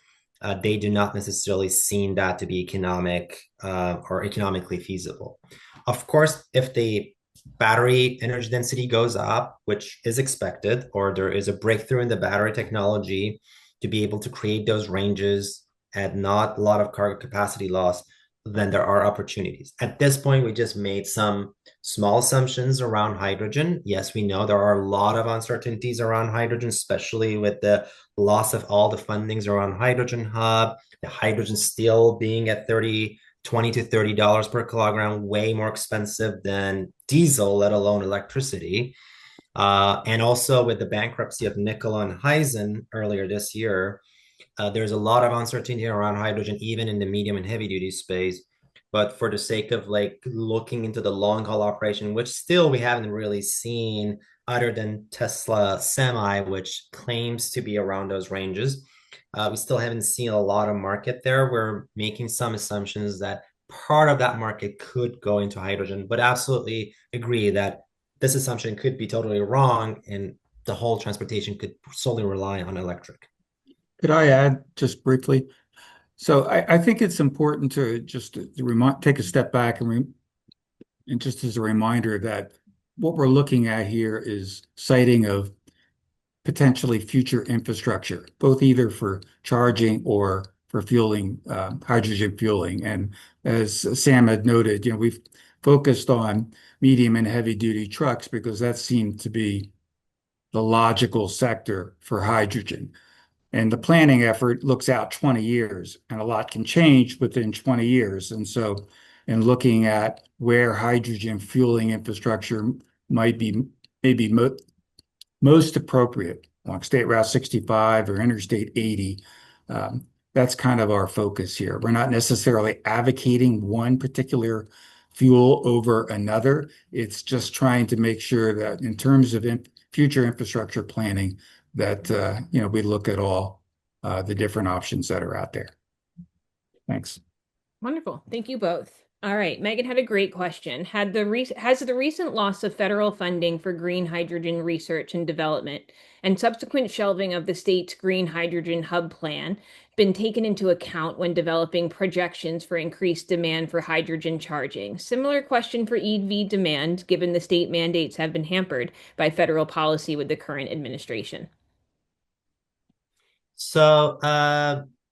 they do not necessarily seem that to be economic or economically feasible. Of course, if the battery energy density goes up, which is expected, or there is a breakthrough in the battery technology to be able to create those ranges at not a lot of cargo capacity loss, then there are opportunities. At this point, we just made some small assumptions around hydrogen. Yes, we know there are a lot of uncertainties around hydrogen, especially with the loss of all the fundings around Hydrogen Hub, the hydrogen still being at $20 to $30 per kilogram, way more expensive than diesel, let alone electricity. And also with the bankruptcy of Nikola and Hyzon earlier this year, there's a lot of uncertainty around hydrogen, even in the medium and heavy duty space. But for the sake of looking into the long haul operation, which still we haven't really seen other than Tesla Semi, which claims to be around those ranges, we still haven't seen a lot of market there. We're making some assumptions that part of that market could go into hydrogen, but absolutely agree that this assumption could be totally wrong and the whole transportation could solely rely on electric. Could I add just briefly? So I think it's important to just take a step back and just as a reminder that what we're looking at here is siting of potentially future infrastructure, both either for charging or for fueling, hydrogen fueling. And as Sam had noted, we've focused on medium and heavy duty trucks because that seemed to be the logical sector for hydrogen. And the planning effort looks out 20 years, and a lot can change within 20 years. And so in looking at where hydrogen fueling infrastructure might be maybe most appropriate along State Route 65 or Interstate 80, that's kind of our focus here. We're not necessarily advocating one particular fuel over another. It's just trying to make sure that in terms of future infrastructure planning, that we look at all the different options that are out there. Thanks. Wonderful. Thank you both. All right. Megan had a great question. Has the recent loss of federal funding for green hydrogen research and development and subsequent shelving of the state's green hydrogen hub plan been taken into account when developing projections for increased demand for hydrogen charging? Similar question for EV demand, given the state mandates have been hampered by federal policy with the current administration. So,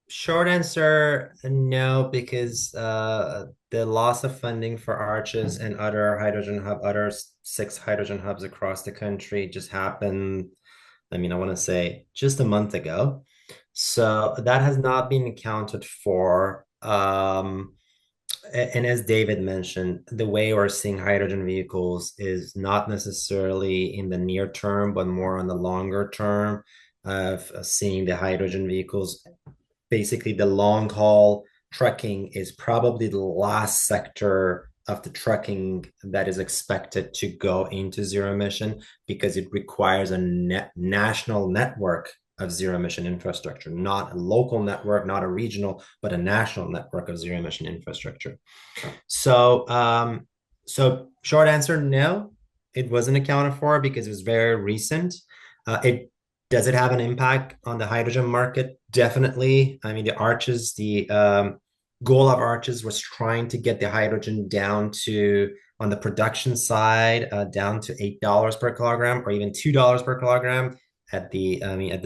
short answer, no, because the loss of funding for Arches and other 6 hydrogen hubs across the country just happened. I mean, I want to say just a month ago. So that has not been accounted for. And as David mentioned, the way we're seeing hydrogen vehicles is not necessarily in the near term, but more on the longer term of seeing the hydrogen vehicles. Basically, the long haul trucking is probably the last sector of the trucking that is expected to go into zero emission because it requires a national network of zero emission infrastructure, not a local network, not a regional, but a national network of zero emission infrastructure. So, short answer, no, it wasn't accounted for because it was very recent. Does it have an impact on the hydrogen market? Definitely. I mean, the goal of Arches was trying to get the hydrogen down to, on the production side, down to $8 per kilogram or even $2 per kilogram at the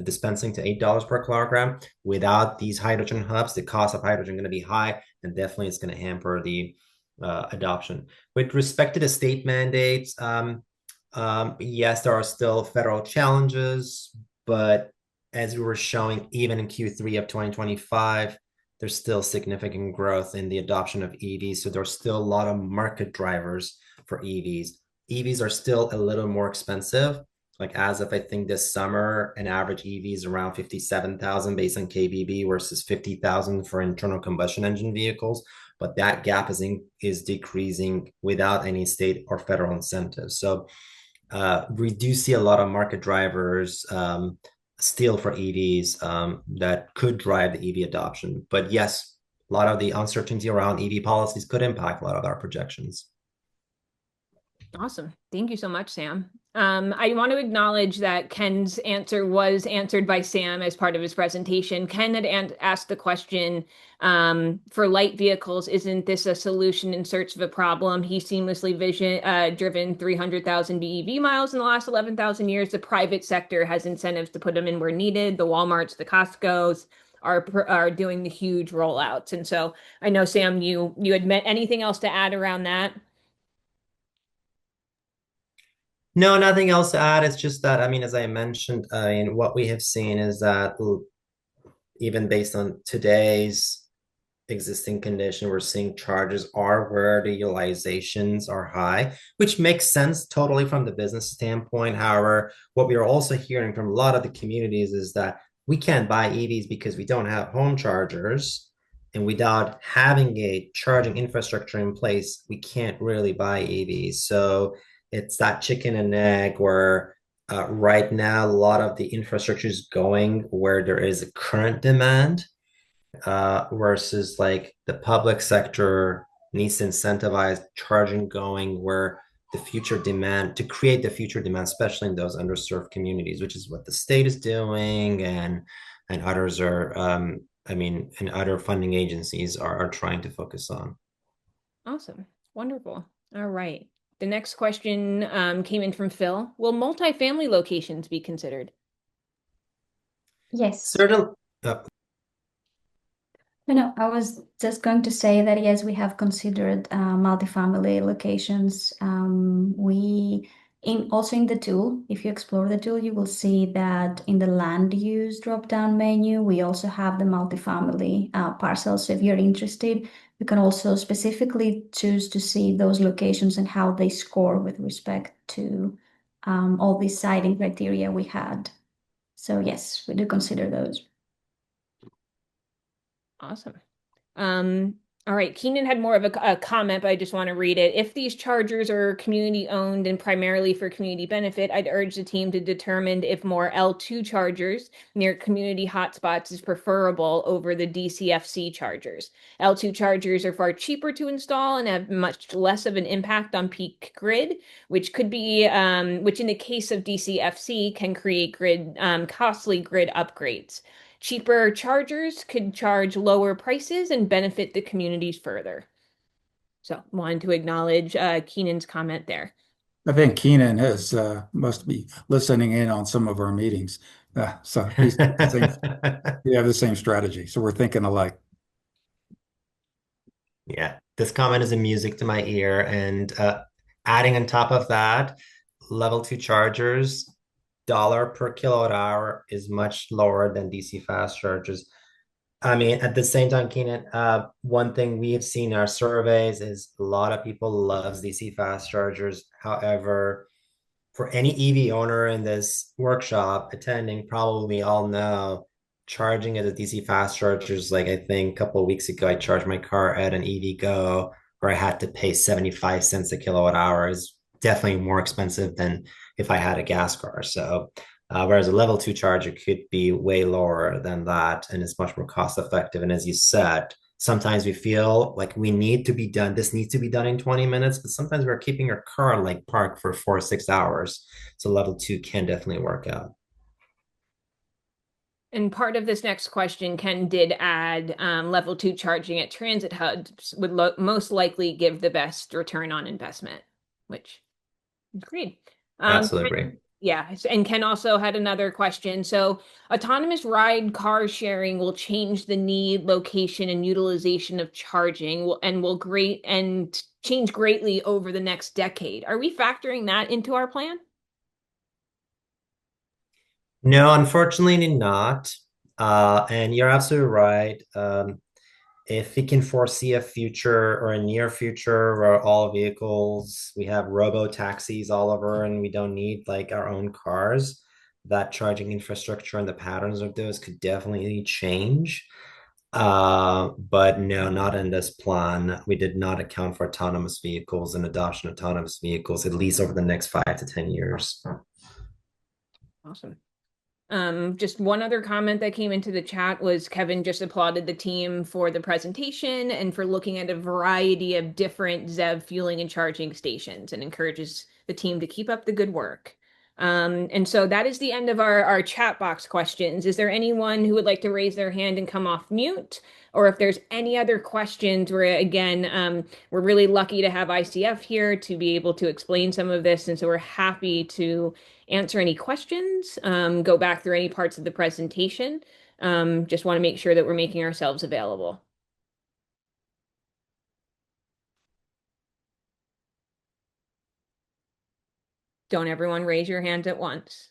dispensing to $8 per kilogram. Without these hydrogen hubs, the cost of hydrogen is going to be high, and definitely it's going to hamper the adoption. With respect to the state mandates, yes, there are still federal challenges, but as we were showing, even in Q3 of 2025, there's still significant growth in the adoption of EVs. So there's still a lot of market drivers for EVs. EVs are still a little more expensive. Like as of, I think this summer, an average EV is around 57,000 based on KBB versus 50,000 for internal combustion engine vehicles. But that gap is decreasing without any state or federal incentives. So we do see a lot of market drivers still for EVs that could drive the EV adoption. But yes, a lot of the uncertainty around EV policies could impact a lot of our projections. Awesome. Thank you so much, Sam. I want to acknowledge that Ken's answer was answered by Sam as part of his presentation. Ken had asked the question, for light vehicles, isn't this a solution in search of a problem? He seamlessly driven 300,000 BEV miles in the last 11,000 years. The private sector has incentives to put them in where needed. The Walmarts, the Costcos are doing the huge rollouts. And so I know, Sam, you admit anything else to add around that? No, nothing else to add. It's just that, I mean, as I mentioned, what we have seen is that even based on today's existing condition, we're seeing charges are where the utilizations are high, which makes sense totally from the business standpoint. However, what we are also hearing from a lot of the communities is that we can't buy EVs because we don't have home chargers. And without having a charging infrastructure in place, we can't really buy EVs. So it's that chicken and egg where right now a lot of the infrastructure is going where there is a current demand versus like the public sector needs to incentivize charging going where the future demand, to create the future demand, especially in those underserved communities, which is what the state is doing and others are, and other funding agencies are trying to focus on. Awesome. Wonderful. All right. The next question came in from Phil. Will multifamily locations be considered? Yes. Certainly. No, I was just going to say that yes, we have considered multifamily locations. Also in the tool, if you explore the tool, you will see that in the land use drop-down menu, we also have the multifamily parcels. So if you're interested, you can also specifically choose to see those locations and how they score with respect to all these siting criteria we had. So yes, we do consider those. Awesome. All right, Keenan had more of a comment, but I just want to read it. If these chargers are community owned and primarily for community benefit, I'd urge the team to determine if more L2 chargers near community hotspots is preferable over the DCFC chargers. L2 chargers are far cheaper to install and have much less of an impact on peak grid, which could be, which in the case of DCFC can create costly grid upgrades. Cheaper chargers could charge lower prices and benefit the communities further. So wanted to acknowledge Keenan's comment there. I think Keenan is must be listening in on some of our meetings. So we have the same strategy. So we're thinking alike. Yeah, this comment is a music to my ear. And adding on top of that, level 2 chargers, dollar per kilowatt hour is much lower than DC fast chargers. I mean, at the same time, Keenan, one thing we have seen in our surveys is a lot of people loves DC fast chargers. However, for any EV owner in this workshop attending, probably all know charging at a DC fast chargers. Like I think a couple of weeks ago, I charged my car at an EV Go where I had to pay 75 cents a kilowatt hour. Is definitely more expensive than if I had a gas car. So whereas a level 2 charger could be way lower than that and it's much more cost effective. And as you said, sometimes we feel like we need to be done, this needs to be done in 20 minutes, but sometimes we're keeping our car like parked for 4 or 6 hours. So level 2 can definitely work out. And part of this next question, Ken did add level 2 charging at transit hubs would most likely give the best return on investment, which is great. Absolutely agree. Yeah, and Ken also had another question. So, autonomous ride car sharing will change the need, location, and utilization of charging, and will change greatly over the next decade. Are we factoring that into our plan? No, unfortunately not. And you're absolutely right. If we can foresee a future or a near future where all vehicles, we have robo taxis all over and we don't need like our own cars, that charging infrastructure and the patterns of those could definitely change. But no, not in this plan. We did not account for autonomous vehicles and adoption of autonomous vehicles, at least over the next 5 to 10 years. Awesome. Just one other comment that came into the chat was Kevin just applauded the team for the presentation and for looking at a variety of different ZEV fueling and charging stations and encourages the team to keep up the good work. And so that is the end of our chat box questions. Is there anyone who would like to raise their hand and come off mute? Or if there's any other questions, we're really lucky to have ICF here to be able to explain some of this. And so we're happy to answer any questions, go back through any parts of the presentation. Just want to make sure that we're making ourselves available. Don't everyone raise your hand at once.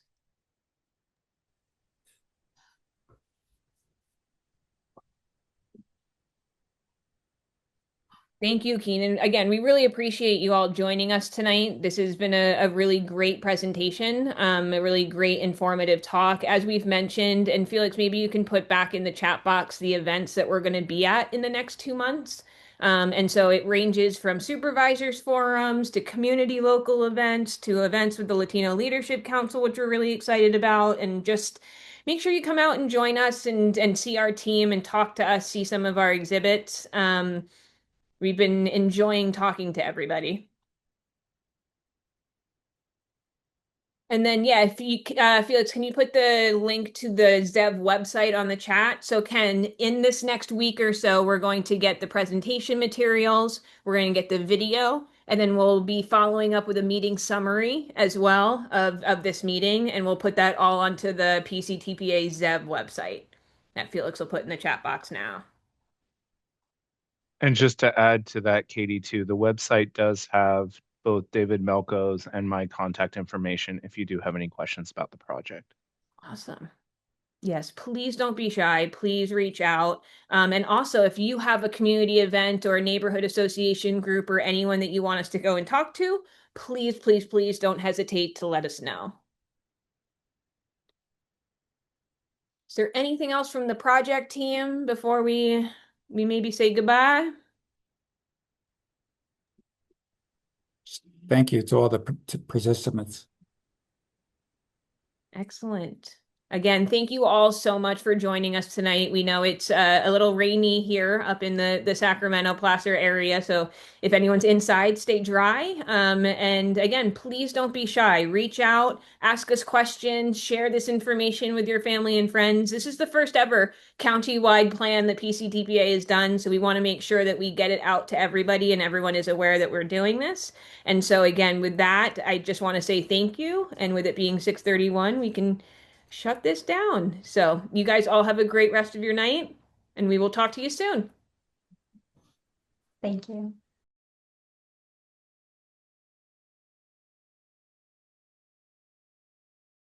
Thank you, Keenan. Again, we really appreciate you all joining us tonight. This has been a really great presentation, a really great informative talk. As we've mentioned, and Felix, maybe you can put back in the chat box the events that we're going to be at in the next 2 months. And so it ranges from supervisors forums to community local events to events with the Latino Leadership Council, which we're really excited about. And just make sure you come out and join us and see our team and talk to us, see some of our exhibits. We've been enjoying talking to everybody. And then, yeah, if you, Felix, can you put the link to the ZEV website on the chat? So, Ken, in this next week or so, we're going to get the presentation materials, we're going to get the video, and then we'll be following up with a meeting summary as well of this meeting, and we'll put that all onto the PCTPA ZEV website that Felix will put in the chat box now. And just to add to that, Katie, too, the website does have both David Melko's and my contact information if you do have any questions about the project. Awesome. Yes, please don't be shy. Please reach out. And also, if you have a community event or a neighborhood association group or anyone that you want us to go and talk to, please, please, please don't hesitate to let us know. Is there anything else from the project team before we maybe say goodbye? Thank you to all the participants. Excellent. Again, thank you all so much for joining us tonight. We know it's a little rainy here up in the Sacramento Placer area, so if anyone's inside, stay dry. And again, please don't be shy. Reach out, ask us questions, share this information with your family and friends. This is the first ever county-wide plan that PCTPA has done, so we want to make sure that we get it out to everybody and everyone is aware that we're doing this. And so again, with that, I just want to say thank you. And with it being 6:31, we can shut this down. So you guys all have a great rest of your night, and we will talk to you soon. Thank you.